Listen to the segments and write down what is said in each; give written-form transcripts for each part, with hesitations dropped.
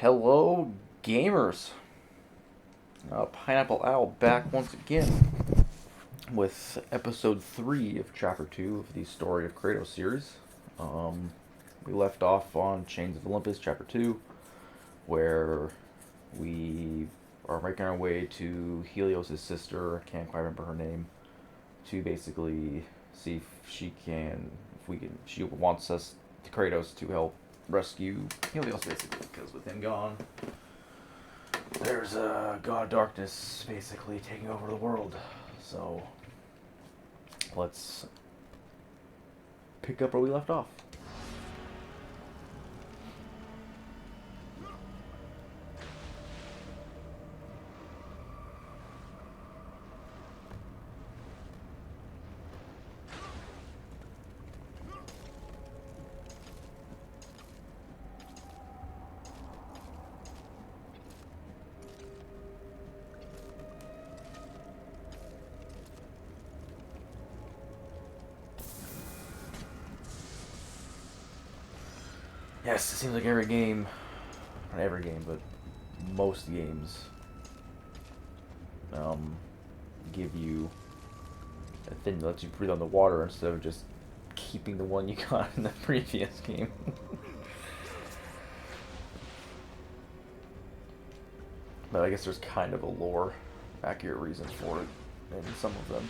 Hello, gamers. Pineapple Owl back once again with episode 3 of chapter 2 of the Story of Kratos series. We left off on Chains of Olympus, chapter 2, where we are making our way to Helios' sister, I can't quite remember her name, to basically see if she wants us, Kratos, to help rescue Helios, basically, because with him gone, there's a god of darkness basically taking over the world. So let's pick up where we left off. Yes, it seems like every game, not every game, but most games, give you a thing that lets you breathe on the water instead of just keeping the one you got in the previous game. But I guess there's kind of a lore, accurate reasons for it in some of them.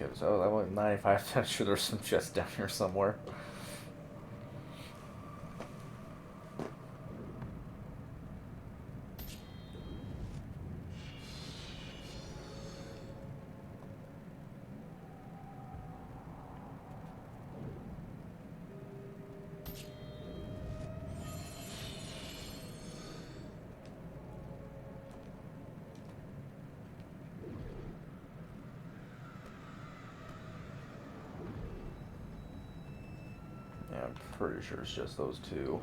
Okay, so I'm like 95% sure there's some chests down here somewhere. Yeah, I'm pretty sure it's just those two.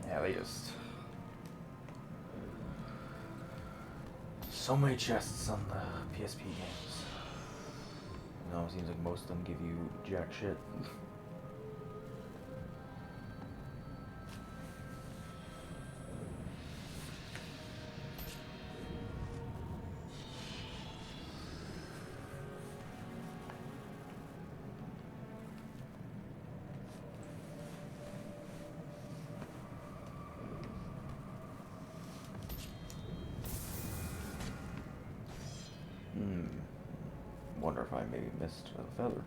Yeah, they just... So many chests on the PSP games. No, it seems like most of them give you jack shit. Wonder if I maybe missed a feather.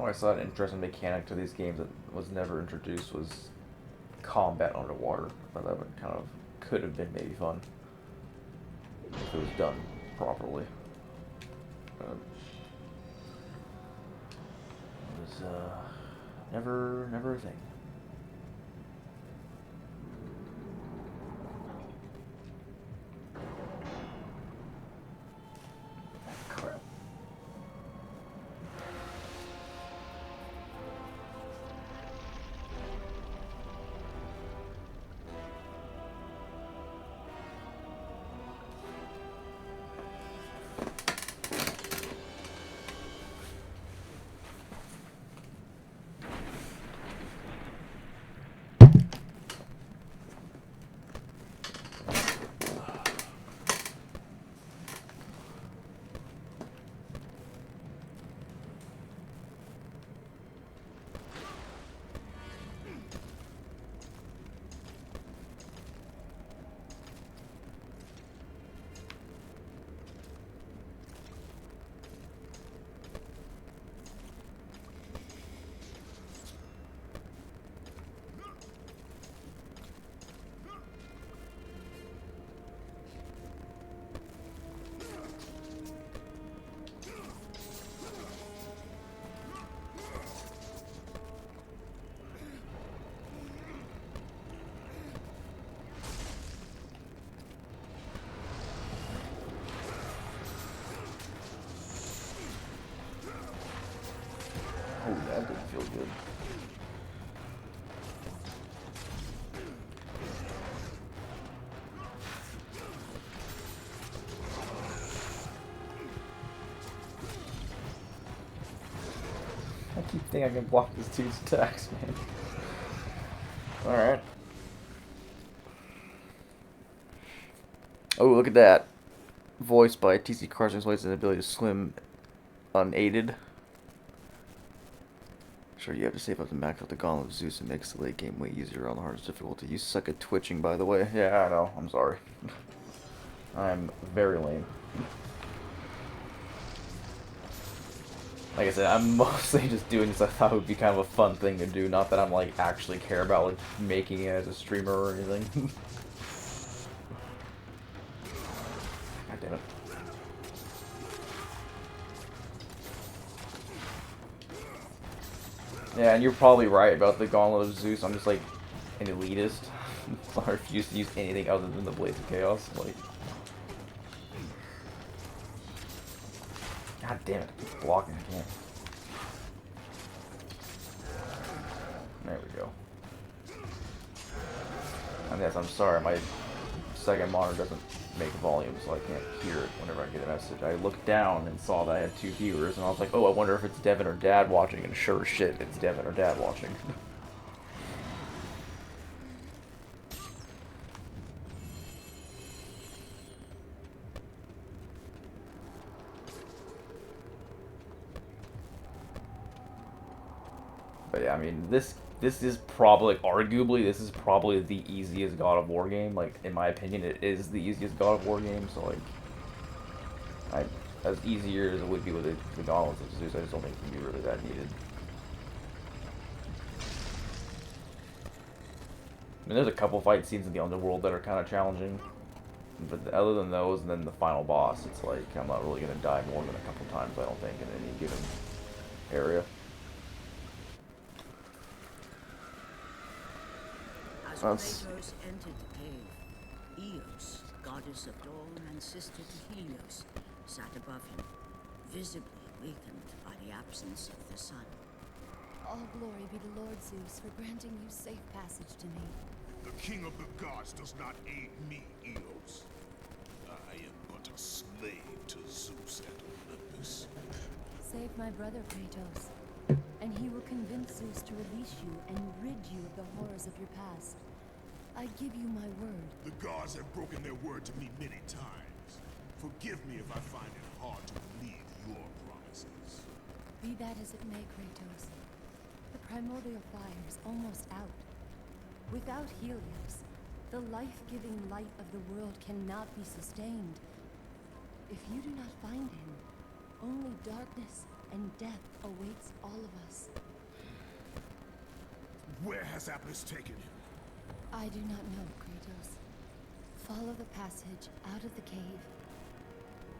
Oh, I saw an interesting mechanic to these games that was never introduced was combat underwater. I thought that would kind of could have been maybe fun if it was done properly. It was never a thing. Crap. Oh, that didn't feel good. I keep thinking I can block this dude's attacks, man. Alright. Oh, look at that. Voiced by TC Carson, explains an ability to swim unaided. Sure, you have to save up to max out the Gauntlet of Zeus and makes the late game way easier on the hardest difficulty. You suck at twitching, by the way. Yeah, I know. I'm sorry. I'm very lame. Like I said, I'm mostly just doing this. I thought it would be kind of a fun thing to do. Not that I'm like actually care about like making it as a streamer or anything. God damn it. Yeah, and you're probably right about the Gauntlet of Zeus. I'm just like an elitist. So I refuse to use anything other than the Blades of Chaos. Like, God damn it, it's blocking again. There we go. And yes, I'm sorry, my second monitor doesn't make volume, so I can't hear it whenever I get a message. I looked down and saw that I had 2 viewers, and I was like, oh, I wonder if it's Devin or Dad watching, and sure as shit, it's Devin or Dad watching. But yeah, I mean, this is probably, arguably, this is probably the easiest God of War game. Like, in my opinion, it is the easiest God of War game, so like, as easier as it would be with the Gauntlets of Zeus, I just don't think it can be really that needed. I mean, there's a couple fight scenes in the Underworld that are kind of challenging, but other than those, and then the final boss, it's like, I'm not really going to die more than a couple times, I don't think, in any given area. As Kratos entered the cave, Eos, goddess of dawn and sister to Helios, sat above him, visibly weakened by the absence of the sun. All glory be to Lord Zeus for granting you safe passage to me. The king of the gods does not aid me, Eos. I am but a slave to Zeus at Olympus. Save my brother Kratos, and he will convince Zeus to release you and rid you of the horrors of your past. I give you my word. The gods have broken their word to me many times. Forgive me if I find it hard to believe your promises. Be that as it may, Kratos. The primordial fire is almost out. Without Helios, the life-giving light of the world cannot be sustained. If you do not find him, only darkness and death awaits all of us. Where has Olympus taken him? I do not know, Kratos. Follow the passage out of the cave.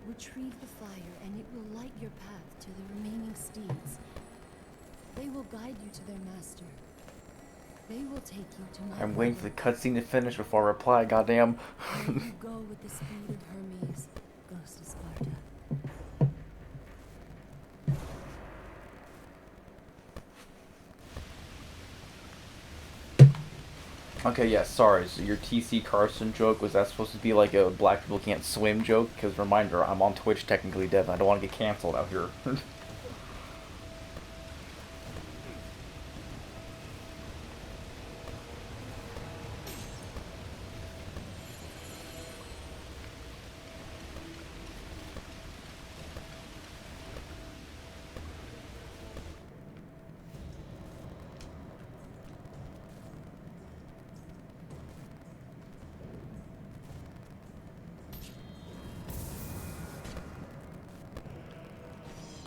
Retrieve the fire, and it will light your path to the remaining steeds. They will guide you to their master. They will take you to my I'm waiting for the kingdom. cutscene to finish before I reply, goddamn. May you go with the speed of Hermes, Ghost of Sparta. Okay, yeah, sorry. So your TC Carson joke, was that supposed to be like a black people can't swim joke? Because reminder, I'm on Twitch technically, Devin. I don't want to get canceled out here.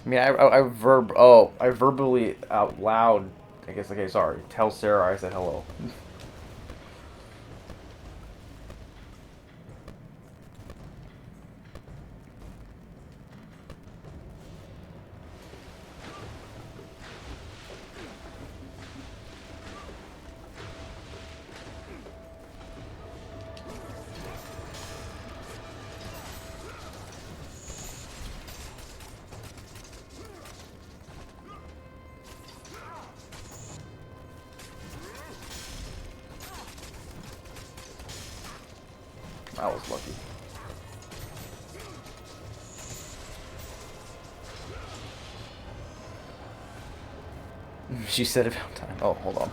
I mean, I verbally out loud, I guess, okay, sorry. Tell Sarah I said hello. I was lucky. She said about time. Oh, hold on.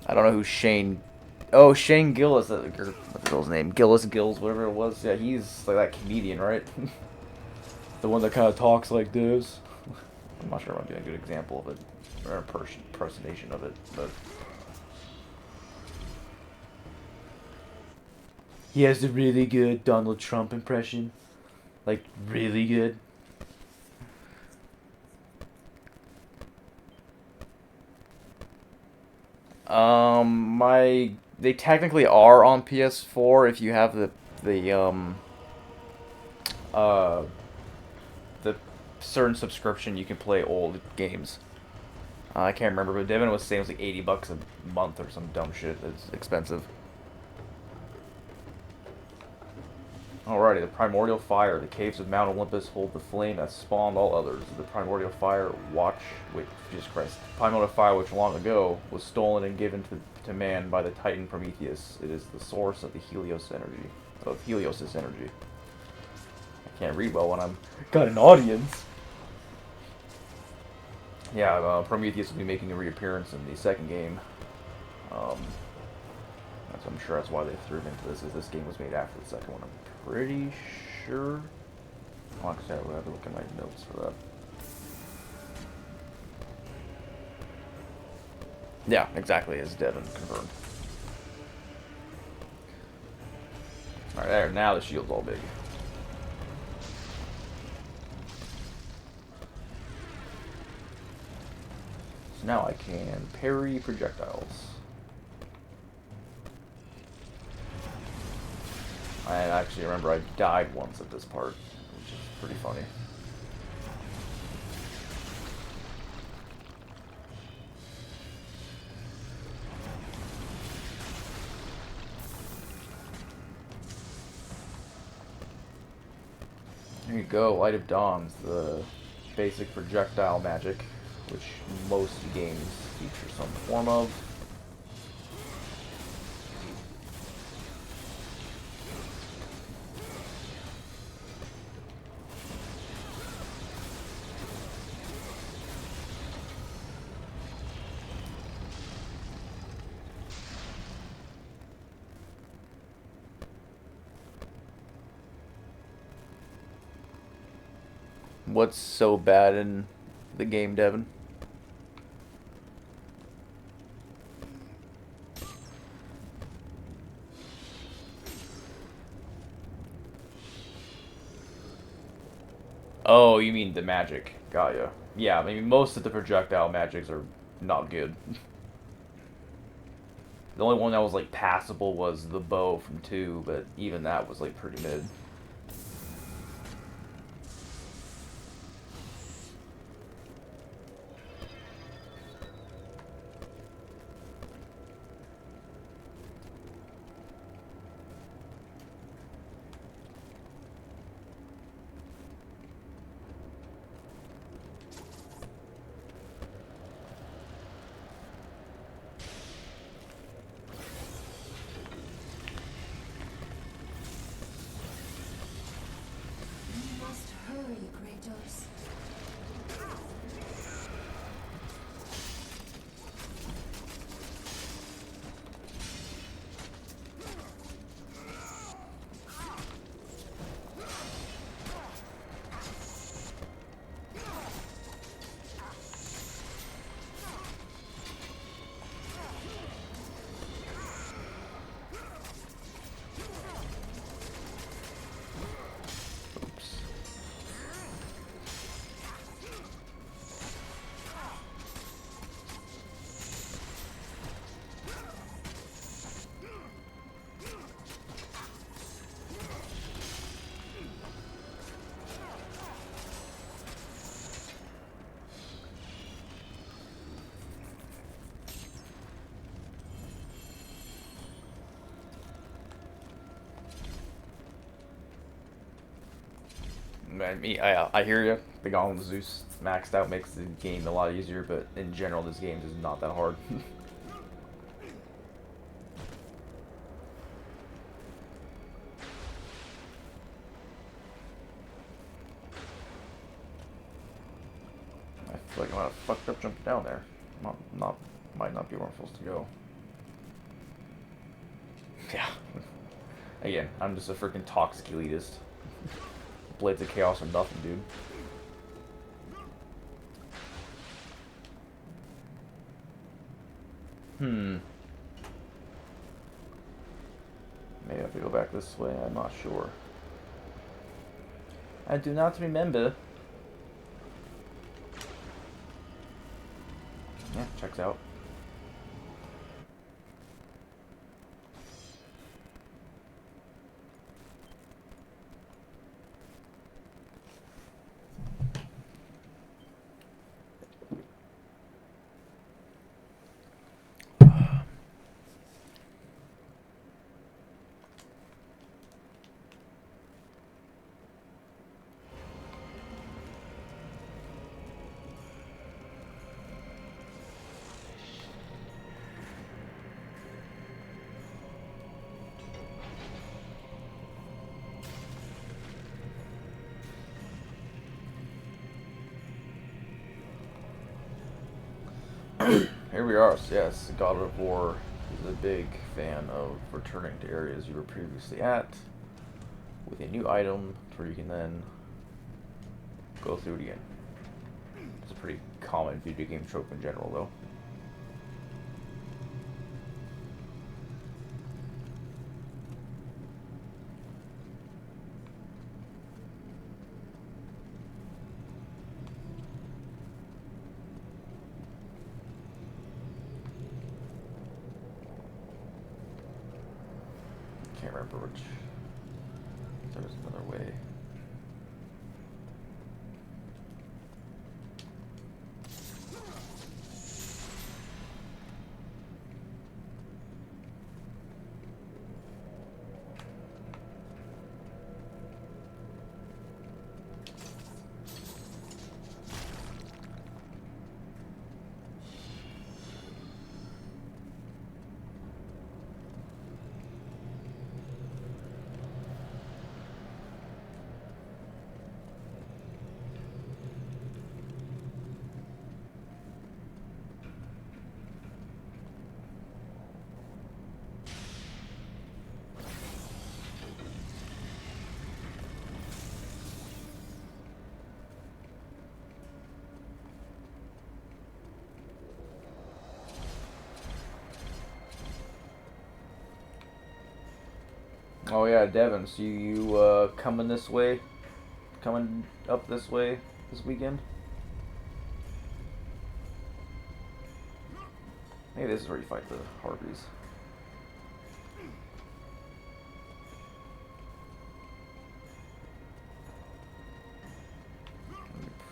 I don't know who Shane... Oh, Shane Gillis. What's the girl's name? Gillis, whatever it was. Yeah, he's like that comedian, right? The one that kind of talks like this. I'm not sure if I'm doing a good example of it. Or impersonation of it, but... He has a really good Donald Trump impression. Like, really good. They technically are on PS4 if you have uh, the certain subscription. You can play old games. I can't remember, but Devin was saying it was like $80 a month or some dumb shit. It's expensive. Alrighty, the primordial fire. The caves of Mount Olympus hold the flame that spawned all others. The primordial fire, Jesus Christ. Primordial fire, which long ago was stolen and given to man by the Titan Prometheus. It is the source of the Helios energy. Of Helios' energy. I can't read well when I'm got an audience. Yeah, Prometheus will be making a reappearance in the second game. I'm sure that's why they threw him into this, is this game was made after the second one. I'm pretty sure. Like I said, I would have to look at my notes for that. Yeah, exactly, as Devin confirmed. Alright, there, now the shield's all big. So now I can parry projectiles. I actually remember I died once at this part, which is pretty funny. There you go, Light of Dawn's the basic projectile magic, which most games feature some form of. What's so bad in the game, Devin? Oh, you mean the magic. Got ya. Yeah, I mean, most of the projectile magics are not good. The only one that was, like, passable was the bow from 2, but even that was, like, pretty mid. You must hurry, Kratos. Oops. I hear you. The Golem Zeus maxed out makes the game a lot easier, but in general, this game is not that hard. I feel like I'm gonna fucked up jumping down there. Might not be where I'm supposed to go. Yeah. Again, I'm just a freaking toxic elitist. Blades of Chaos or nothing, dude. Maybe I have to go back this way, I'm not sure. I do not remember. Yeah, checks out. Here we are. So yes, God of War is a big fan of returning to areas you were previously at with a new item where you can then go through it again. It's a pretty common video game trope in general, though. Can't remember which. There's another way. Oh yeah, Devin. So coming this way? Coming up this way this weekend? Maybe this is where you fight the harpies.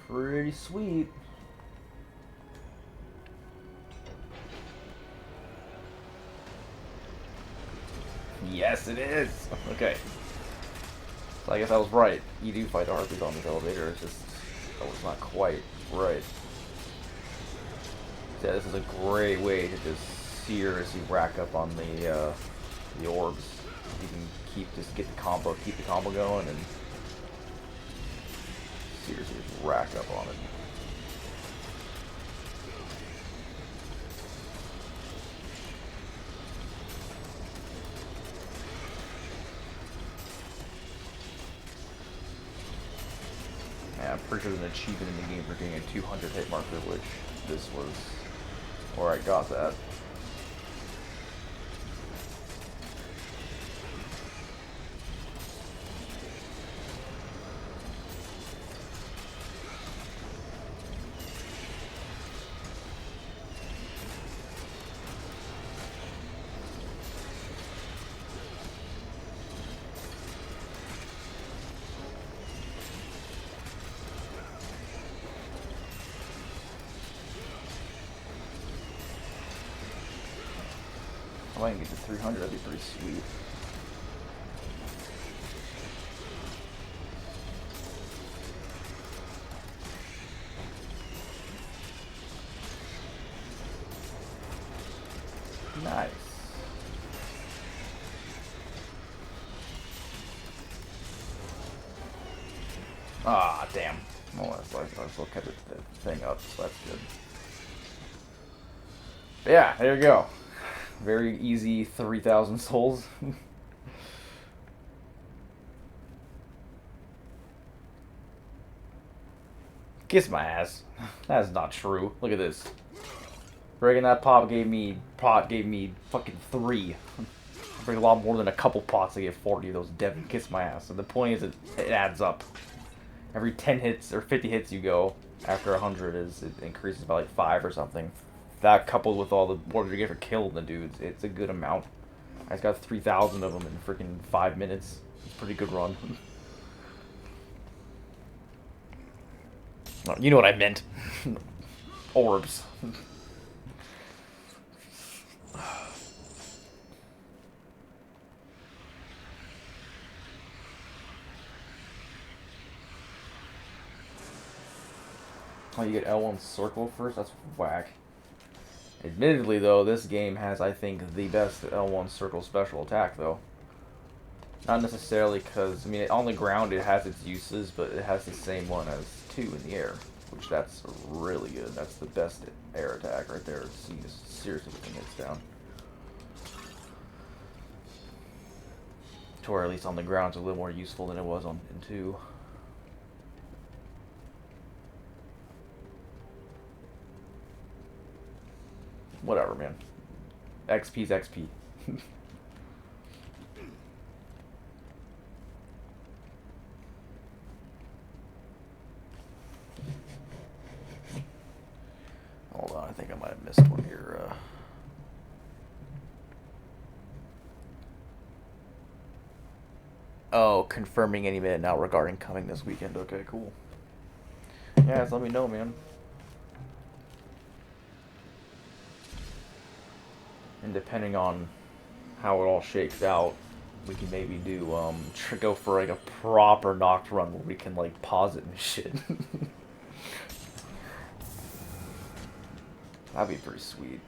Pretty sweet. Yes, it is. Okay. So I guess I was right. You do fight the harpies on this elevator. It's just I was not quite right. Yeah, this is a great way to just seriously rack up on the orbs. You can keep the combo going, and seriously just rack up on it. Yeah, I'm pretty sure there's an achievement in the game for getting a 200 hit marker, which this was where I got that. If I can get to 300, that'd be pretty sweet. Nice. Ah, damn. Well, I still kept the thing up, so that's good. But yeah, there you go. Very easy 3,000 souls. Kiss my ass. That is not true. Look at this. Breaking that pot gave me fucking 3. Break a lot more than a couple pots to get 40 of those. Devin, kiss my ass. And the point is, it adds up. Every 10 hits or 50 hits you go after 100 it increases by like 5 or something. That coupled with all the orbs you get for killing the dudes, it's a good amount. I just got 3,000 of them in freaking 5 minutes. It's a pretty good run. Oh, you know what I meant. Orbs. Oh, you get L1 circle first? That's whack. Admittedly, though, this game has, I think, the best L1 circle special attack, though. Not necessarily because, I mean, on the ground it has its uses, but it has the same one as 2 in the air, which that's really good. That's the best air attack right there. So you just seriously put hits down. To where at least on the ground it's a little more useful than it was in 2. Whatever, man. XP's XP. Hold on, I think I might have missed one here. Oh, confirming any minute now regarding coming this weekend. Okay, cool. Yeah, just let me know, man. And depending on how it all shakes out, we can maybe do go for like a proper Noct run where we can like pause it and shit. That'd be pretty sweet.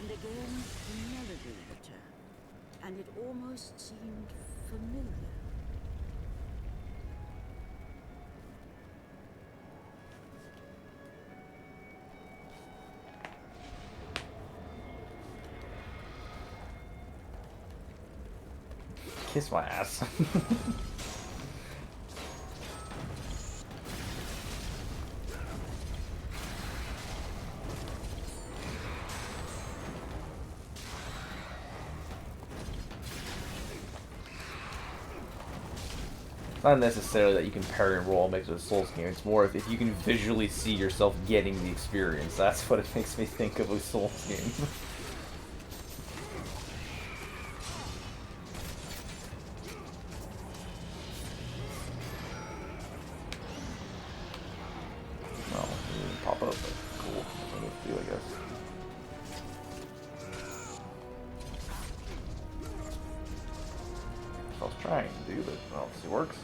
And again, the melody returned, and it almost seemed familiar. Kiss my ass. Not necessarily that you can parry and roll makes it a Souls game. It's more if you can visually see yourself getting the experience. That's what it makes me think of a Souls game. Oh, it didn't pop up, but cool. That's what I do, I guess. That's what I was trying to do, but I don't see it works.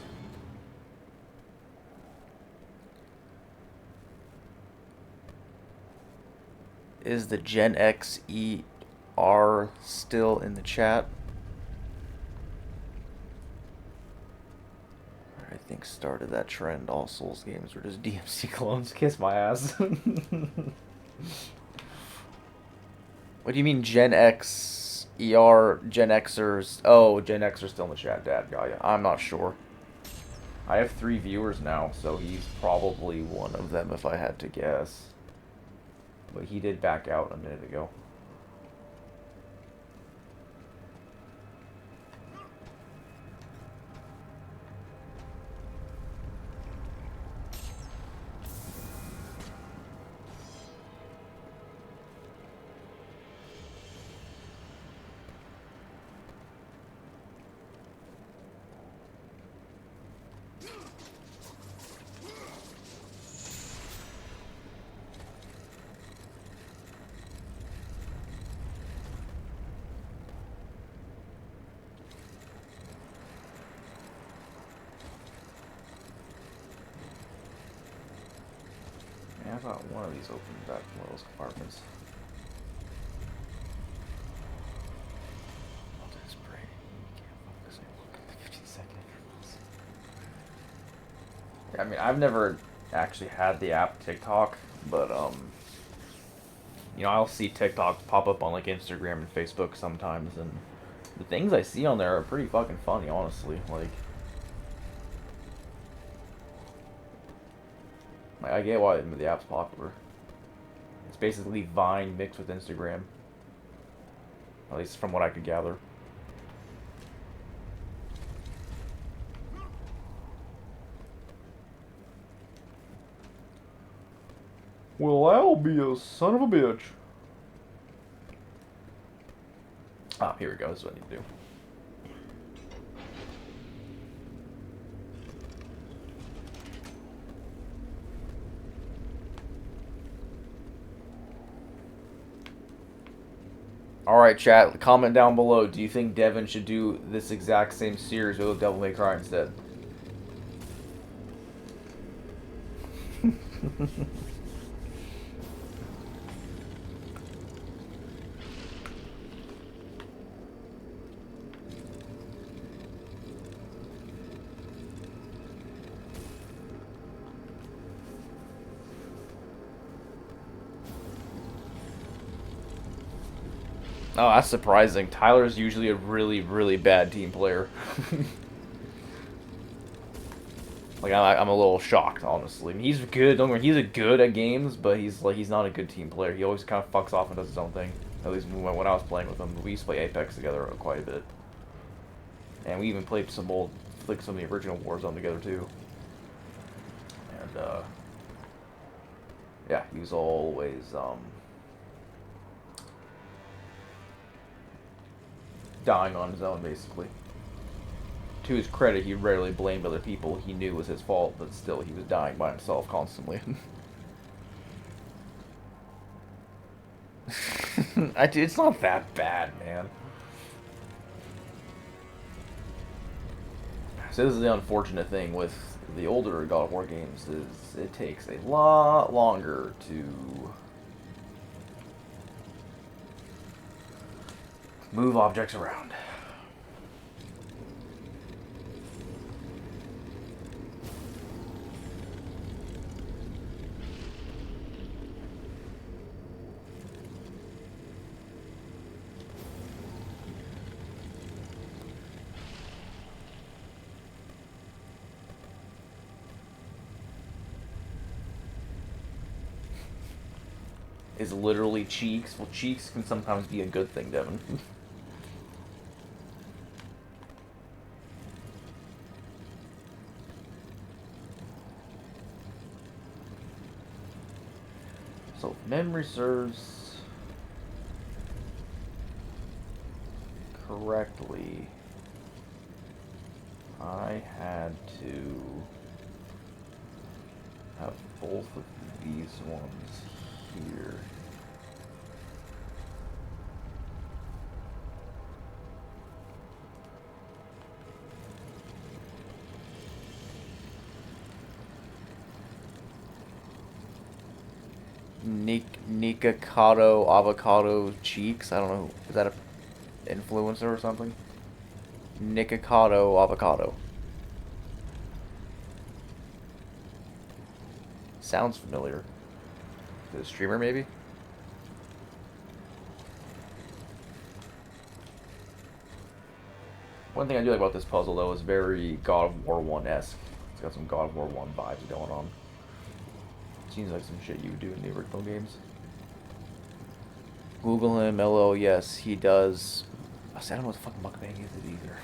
Is the Gen X ER still in the chat? I think started that trend. All Souls games were just DMC clones. Kiss my ass. What do you mean Gen X ER Gen Xers? Oh, Gen Xers still in the chat, Dad. Got ya. I'm not sure. I have 3 viewers now, so he's probably one of them if I had to guess. But he did back out a minute ago. I thought one of these opened back one of those compartments. Multi-spray. Can't focus. I look at the 15-second intervals. Yeah, I mean, I've never actually had the app TikTok, but you know, I'll see TikToks pop up on like Instagram and Facebook sometimes, and the things I see on there are pretty fucking funny, honestly. Like I get why the app's popular. It's basically Vine mixed with Instagram. At least from what I could gather. Well, I'll be a son of a bitch. Ah, here we go. This is what I need to do. Alright, chat, comment down below. Do you think Devin should do this exact same series with Devil May Cry instead? Oh, that's surprising. Tyler's usually a really, really bad team player. Like, I'm a little shocked, honestly. I mean, he's good. Don't worry, he's good at games, but he's not a good team player. He always kind of fucks off and does his own thing. At least when I was playing with him, we used to play Apex together quite a bit, and we even played some of the original Warzone together too. And yeah, he was always dying on his own, basically. To his credit, he rarely blamed other people he knew was his fault, but still, he was dying by himself constantly. It's not that bad, man. So this is the unfortunate thing with the older God of War games, is it takes a lot longer to Move objects around. Is literally cheeks. Well, cheeks can sometimes be a good thing, Devin. So, if memory serves correctly, I had to have both of these ones here. Nikocado avocado cheeks. I don't know. Is that a influencer or something? Nikocado avocado. Sounds familiar. The streamer, maybe? One thing I do like about this puzzle, though, is very God of War 1-esque. It's got some God of War 1 vibes going on. Seems like some shit you would do in the original games. Google him, LO, yes, he does. I don't know what the fucking mukbang is either.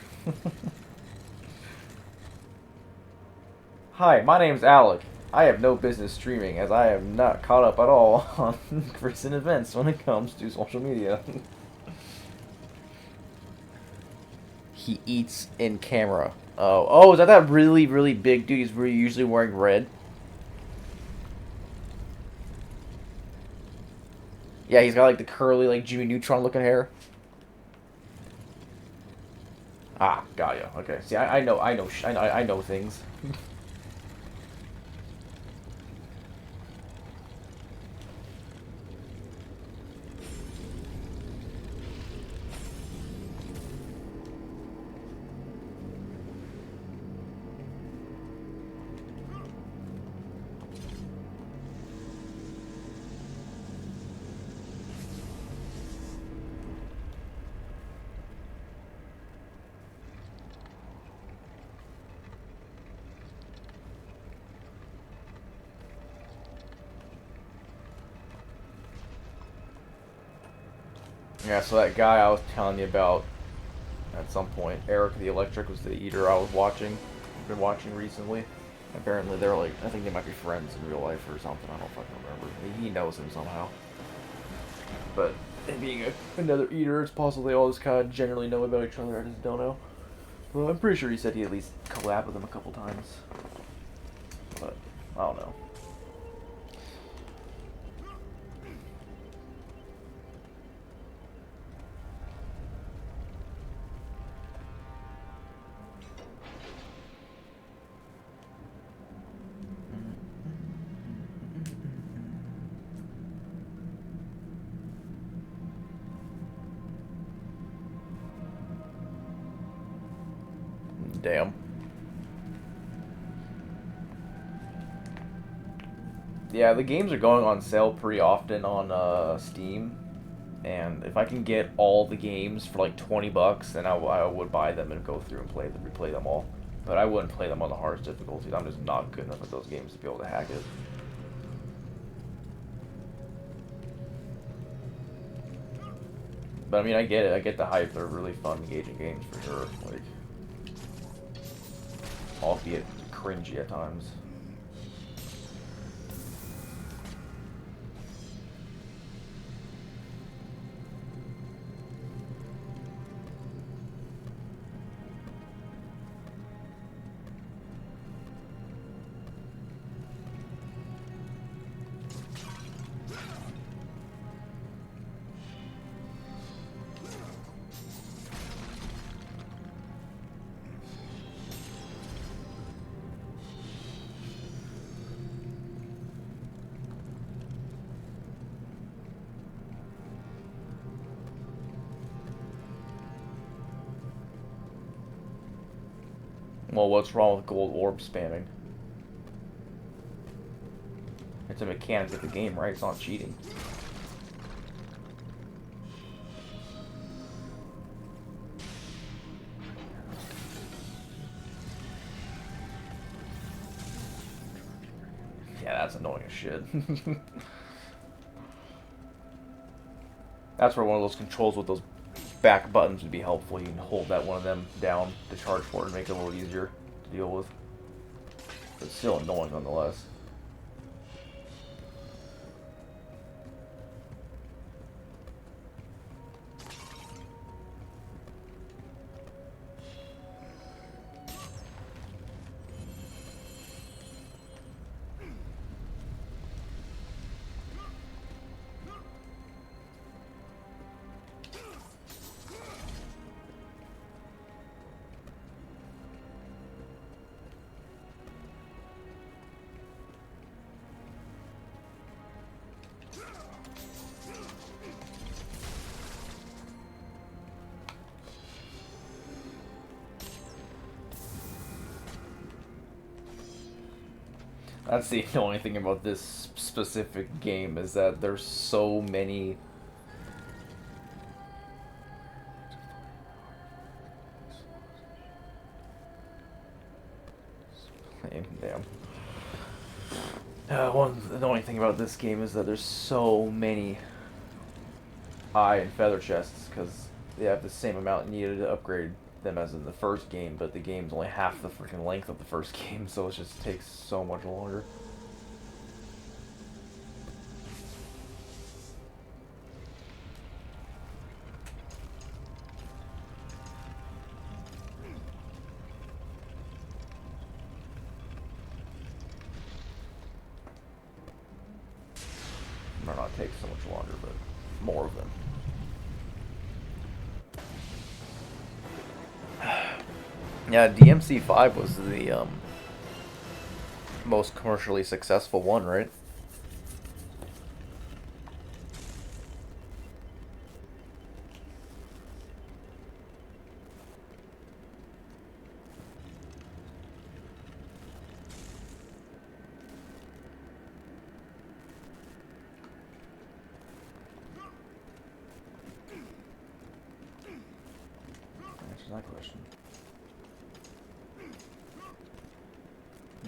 Hi, my name's Alec. I have no business streaming, as I am not caught up at all on recent events when it comes to social media. He eats in camera. Oh, is that really, really big dude? He's usually wearing red. Yeah, he's got like the curly, like Jimmy Neutron looking hair. Ah, got ya. Okay. See, I know things. Yeah, so that guy I was telling you about at some point, Eric the Electric, was the eater I was been watching recently. Apparently they're like, I think they might be friends in real life or something, I don't fucking remember. He knows him somehow. But being another eater, it's possible they all just kind of generally know about each other, I just don't know. Well, I'm pretty sure he said he at least collabed with them a couple times. But, I don't know. Damn. Yeah, the games are going on sale pretty often on Steam, and if I can get all the games for like $20, then I would buy them and go through and replay them all. But I wouldn't play them on the hardest difficulties. I'm just not good enough at those games to be able to hack it. But I mean, I get it. I get the hype. They're really fun, engaging games for sure. Like, albeit cringy at times. Well, what's wrong with gold orb spamming? It's a mechanic of the game, right? It's not cheating. Yeah, that's annoying as shit. That's where one of those controls with those back buttons would be helpful. You can hold that one of them down to charge for it and make it a little easier to deal with. But it's still annoying nonetheless. That's the annoying thing about this specific game, is that there's so many... Damn. One annoying thing about this game is that there's so many eye and feather chests, because they have the same amount needed to upgrade them as in the first game, but the game's only half the freaking length of the first game, so it just takes so much longer. Might not take so much longer, but more of them. Yeah, DMC5 was the most commercially successful one, right? Answers that question.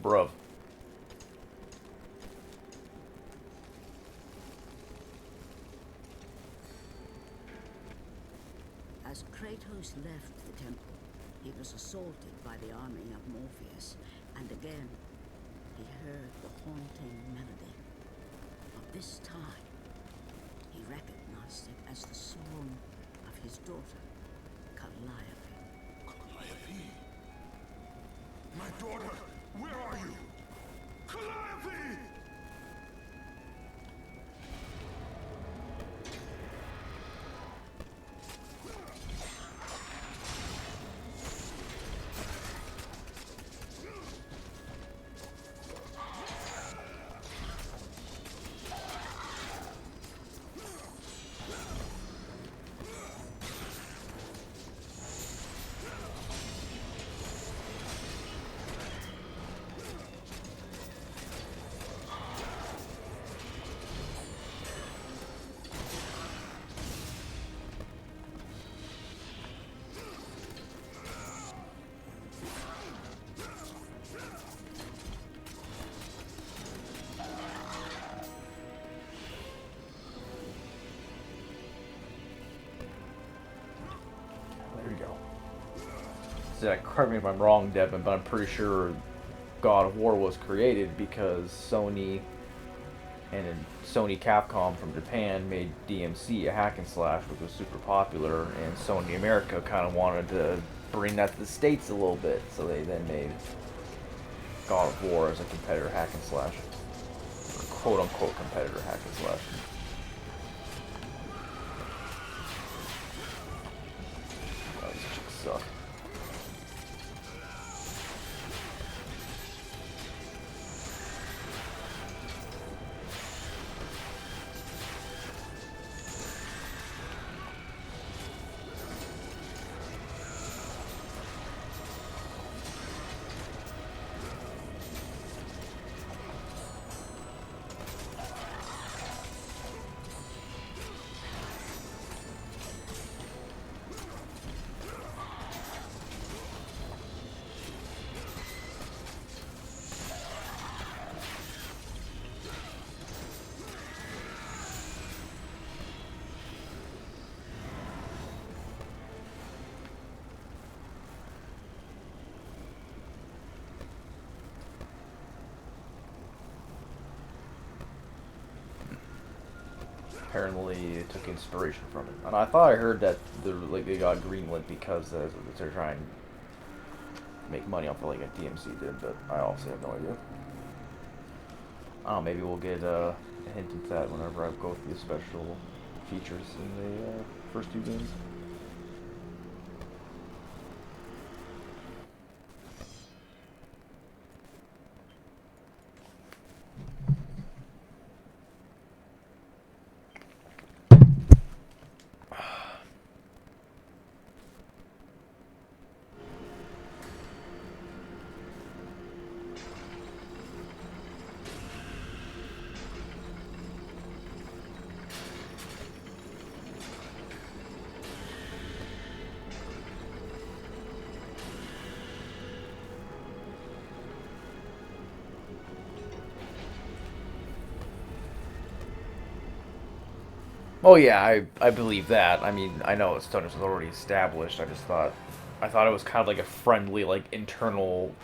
Bruv. As Kratos left the temple, he was assaulted by the army of Morpheus, and again he heard the haunting melody. But this time, he recognized it as the song of his daughter, Calliope. Calliope? My daughter, where are you? Calliope! There you go. So, correct me if I'm wrong, Devin, but I'm pretty sure God of War was created because Sony and Sony Capcom from Japan made DMC a hack and slash, which was super popular, and Sony America kind of wanted to bring that to the States a little bit, so they then made God of War as a competitor hack and slash, or quote unquote competitor hack and slash. Oh, these chicks suck. apparently it took inspiration from it. And I thought I heard that they got greenlit because they're trying to make money off of like a DMC did, but I obviously have no idea. I don't know, maybe we'll get a hint into that whenever I go through the special features in the first two games. Oh yeah, I believe that. I mean, I know Stoners was already established. I thought it was kind of like a friendly, like internal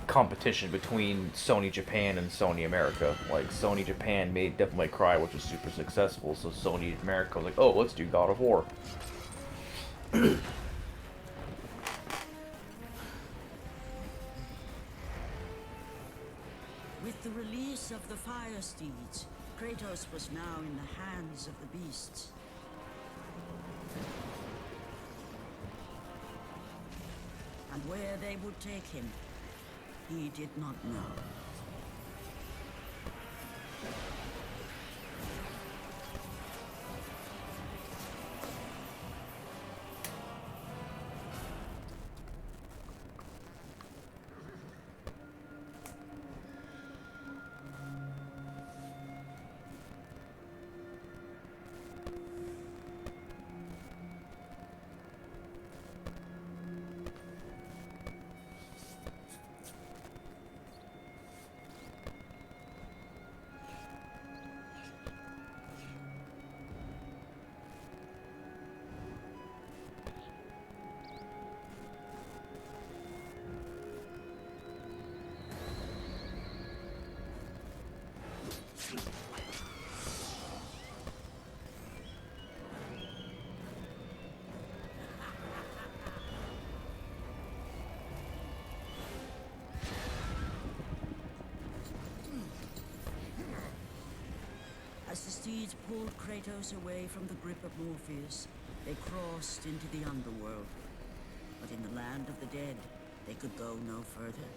competition between Sony Japan and Sony America. Like Sony Japan made Devil May Cry, which was super successful. So Sony America was like, oh, let's do God of War. With the release of the fire steeds, Kratos was now in the hands of the beasts. And where they would take him, he did not know. As the steeds pulled Kratos away from the grip of Morpheus, they crossed into the underworld. But in the land of the dead, they could go no further,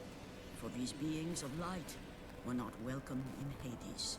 for these beings of light were not welcome in Hades.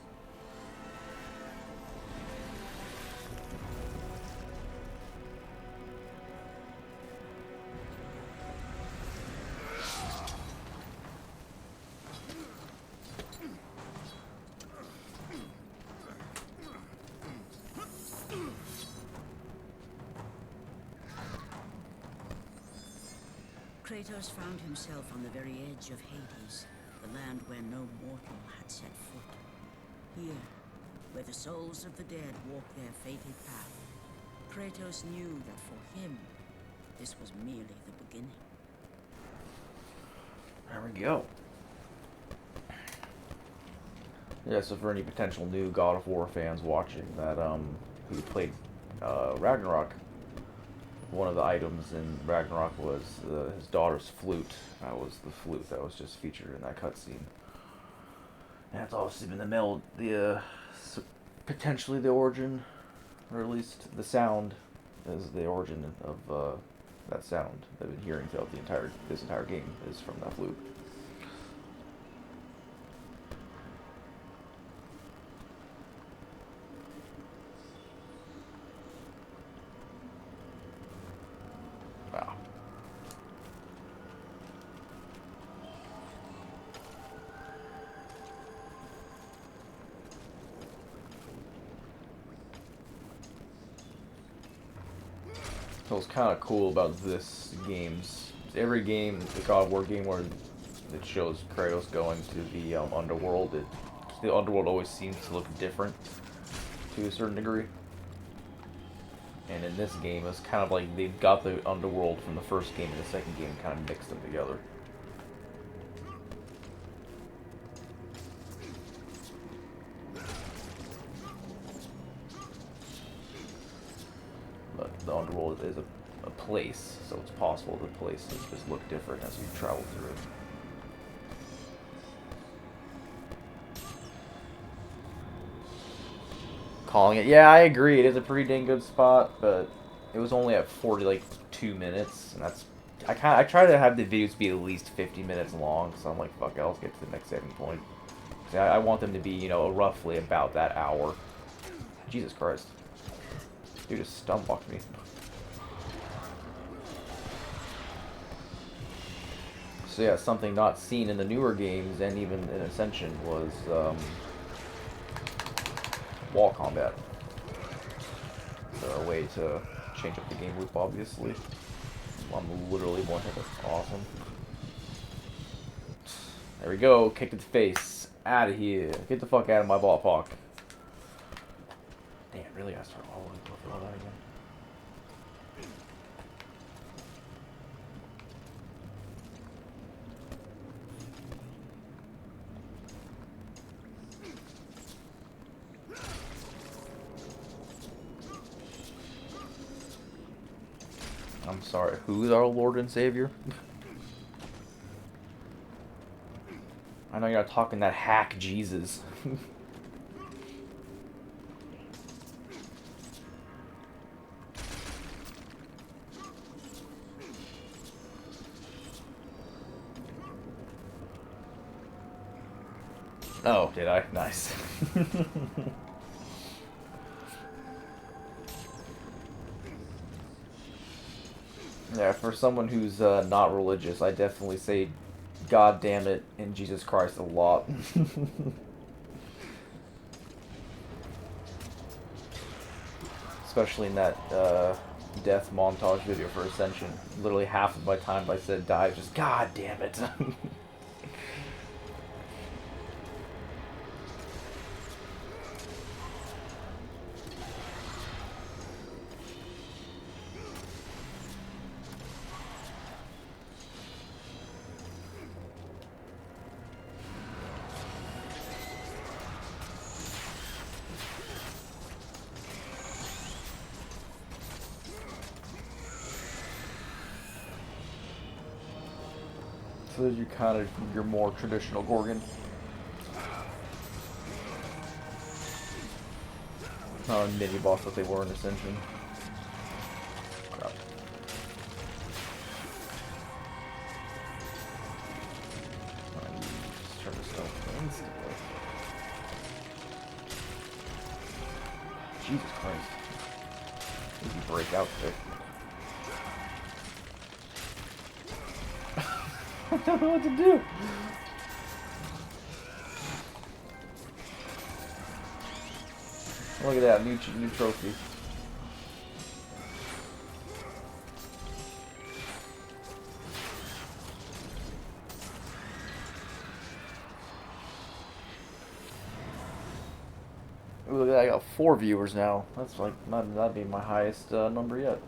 Kratos found himself on the very edge of Hades, the land where no mortal had set foot. Here, where the souls of the dead walk their fated path, Kratos knew that for him, this was merely the beginning. There we go. Yeah, so for any potential new God of War fans watching that who played Ragnarok, one of the items in Ragnarok was his daughter's flute. That was the flute that was just featured in that cutscene. And it's obviously been potentially the origin, or at least the sound, is the origin of that sound that I've been hearing throughout this entire game is from that flute. Wow. What's kind of cool about this game's every game, the God of War game where it shows Kratos going to the underworld, the underworld always seems to look different to a certain degree. And in this game, it's kind of like they've got the underworld from the first game and the second game, kind of mixed them together. the underworld is a place, so it's possible the places just look different as you travel through it. Calling it. Yeah, I agree. It is a pretty dang good spot, but it was only at 42 minutes, and that's I try to have the videos be at least 50 minutes long, so I'm like, fuck it, I'll get to the next saving point. See, I want them to be, you know, roughly about that hour. Jesus Christ. Dude just stun walked me. So yeah, something not seen in the newer games and even in Ascension was wall combat. So a way to change up the game loop, obviously. I'm literally one hit. That's awesome. There we go. Kick to the face. Out of here. Get the fuck out of my ballpark. Damn, really gotta start all over all that again. I'm sorry, who's our Lord and Savior? I know you're not talking that hack Jesus. Oh, did I? Nice. Yeah, for someone who's not religious, I definitely say God damn it and Jesus Christ a lot. Especially in that death montage video for Ascension. Literally half of my time I said die, just God damn it. So you're kind of your more traditional Gorgon. Not a mini boss that they were in Ascension. Crap. Just turn this stuff instantly. Jesus Christ. Easy break out there. I don't know what to do. Look at that, new trophy. Ooh, look at that, I got 4 viewers now. That's like, that'd be my highest number yet.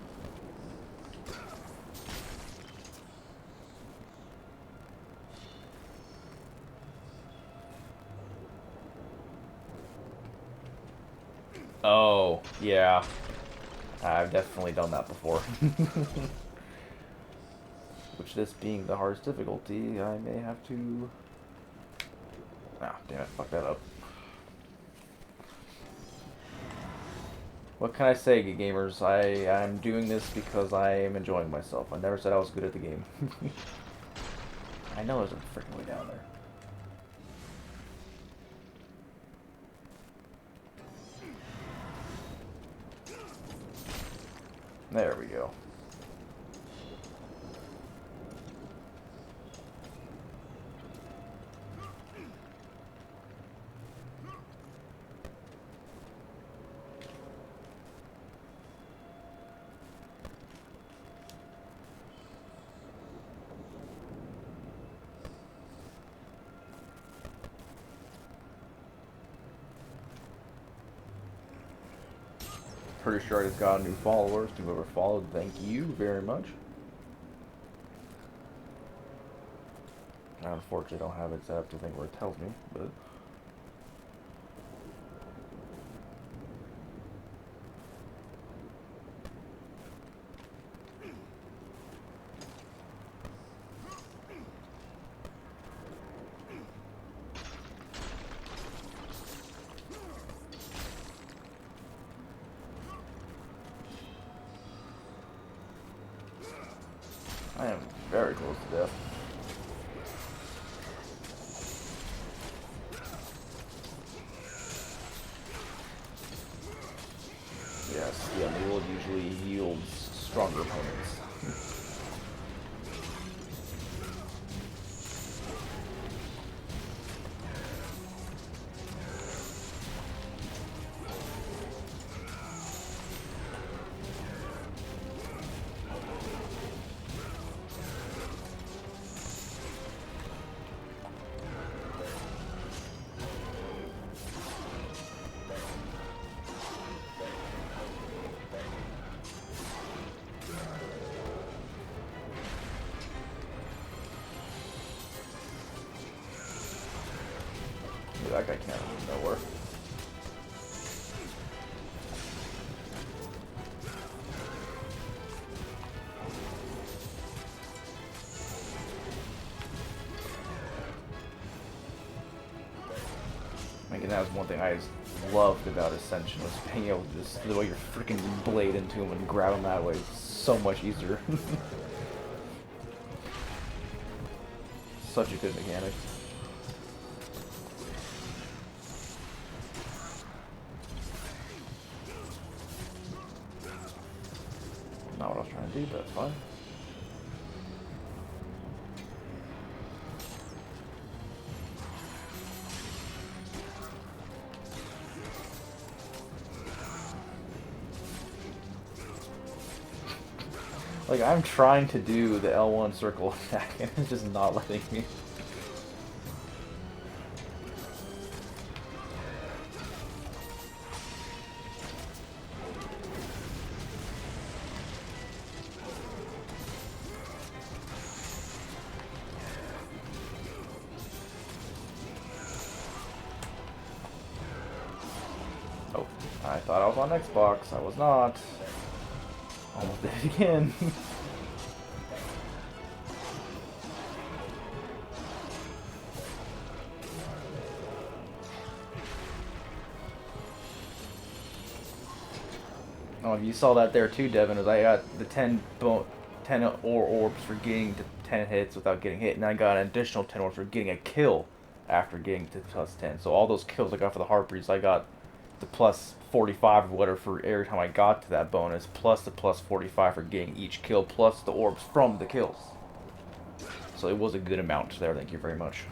Oh, yeah. I've definitely done that before. Which, this being the hardest difficulty, I may have to... Ah, damn it, fuck that up. What can I say, gamers? I'm doing this because I am enjoying myself. I never said I was good at the game. I know there's a freaking way down there. There we go. Pretty sure I just got new followers. To whoever followed, thank you very much. I unfortunately don't have it set up to think where it tells me, but... I am very close to death. Yes, the Unreal usually yields stronger opponents. That guy can't move nowhere. Like, that was one thing I just loved about Ascension, was being able to just throw your freaking blade into him and grab him that way. It's so much easier. Such a good mechanic. Not what I was trying to do, but that's fine. Like, I'm trying to do the L1 circle attack, and it's just not letting me. Oh, I thought I was on Xbox. I was not. Almost did it again. Oh, you saw that there too, Devin, as I got the 10 ore orbs for getting to 10 hits without getting hit, and I got an additional 10 orbs for getting a kill after getting to plus 10. So all those kills I got for the Heartbreeds, I got the plus 45 or whatever for every time I got to that bonus, plus the plus 45 for getting each kill, plus the orbs from the kills. So it was a good amount there, thank you very much.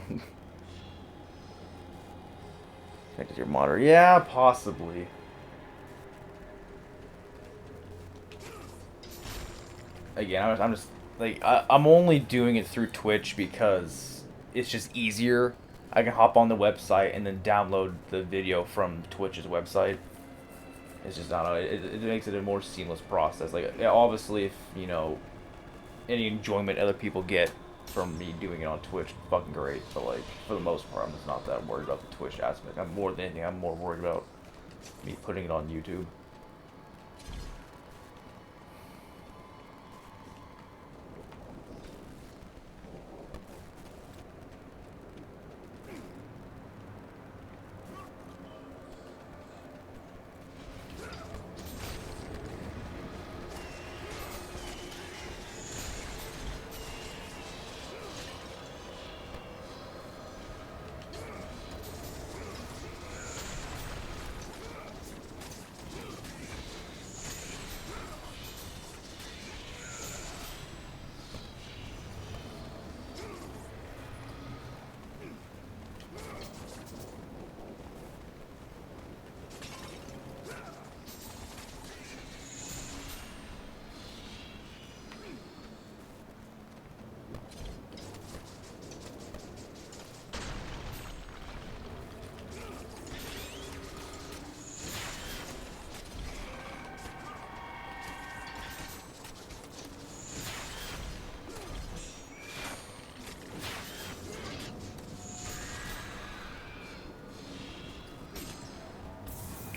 Connected to your monitor. Yeah, possibly. Again, I'm just, like, I'm only doing it through Twitch because it's just easier. I can hop on the website and then download the video from Twitch's website. It's just, I don't know, it makes it a more seamless process. Like, yeah, obviously, if, you know, any enjoyment other people get from me doing it on Twitch, fucking great. But, like, for the most part, I'm just not that worried about the Twitch aspect. I'm more than anything, I'm more worried about me putting it on YouTube.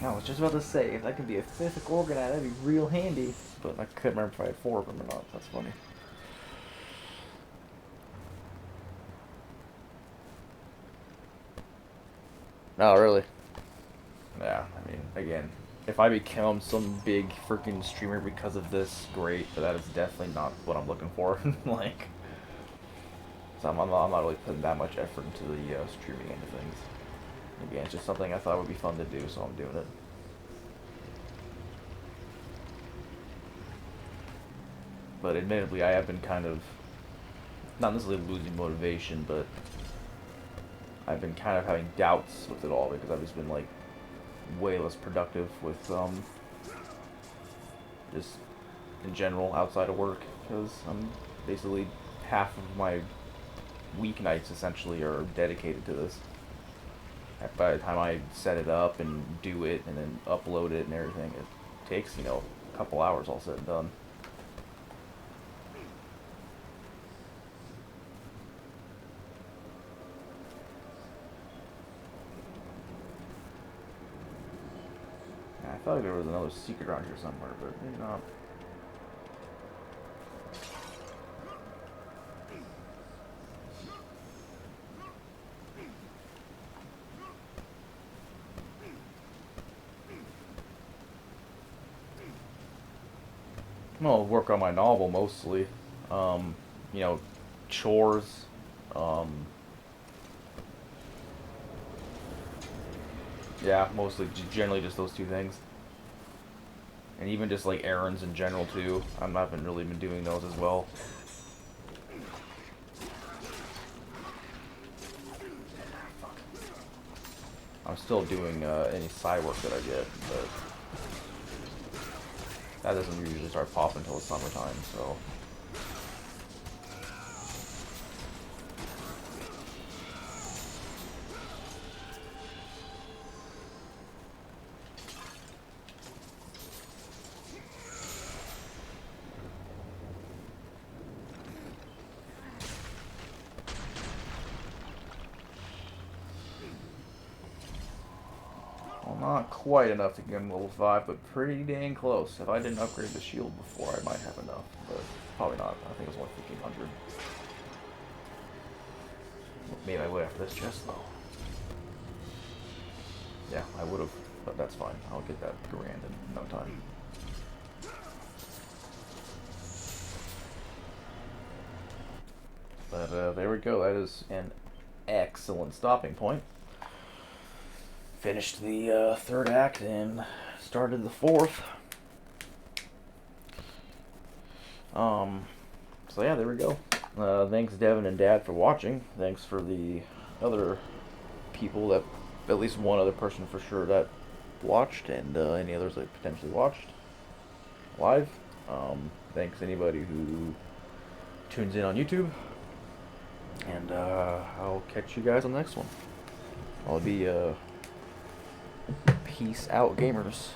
I was just about to say, if that could be a fifth organ, that'd be real handy. But I couldn't remember if I had 4 of them or not. That's funny. Oh, really? Yeah, I mean, again, if I become some big freaking streamer because of this, great. But that is definitely not what I'm looking for. Like, so I'm not really putting that much effort into the streaming end of things. Again, it's just something I thought would be fun to do, so I'm doing it. But admittedly, I have been kind of, not necessarily losing motivation, but I've been kind of having doubts with it all because I've just been like way less productive with just in general outside of work, because I'm basically half of my weeknights essentially are dedicated to this. By the time I set it up and do it and then upload it and everything, it takes, you know, a couple hours all said and done. I felt like there was another secret around here somewhere, but maybe not. I'm gonna work on my novel mostly. You know, chores. Yeah, mostly, generally just those two things. And even just like errands in general too. I haven't really been doing those as well. Fuck. I'm still doing any side work that I get, but that doesn't usually start popping until the summertime, so. Well, not quite enough to get him level 5, but pretty dang close. If I didn't upgrade the shield before, I might have enough, but probably not. I think it was only 1500. Made my way after this chest, though. Yeah, I would have, but that's fine. I'll get that grand in no time. But there we go. That is an excellent stopping point. Finished the third act and started the fourth. So yeah, there we go. Thanks Devin and Dad for watching. Thanks for the other people that, at least one other person for sure that watched, and any others that potentially watched live. Thanks anybody who tunes in on YouTube. And I'll catch you guys on the next one. I'll be peace out, gamers.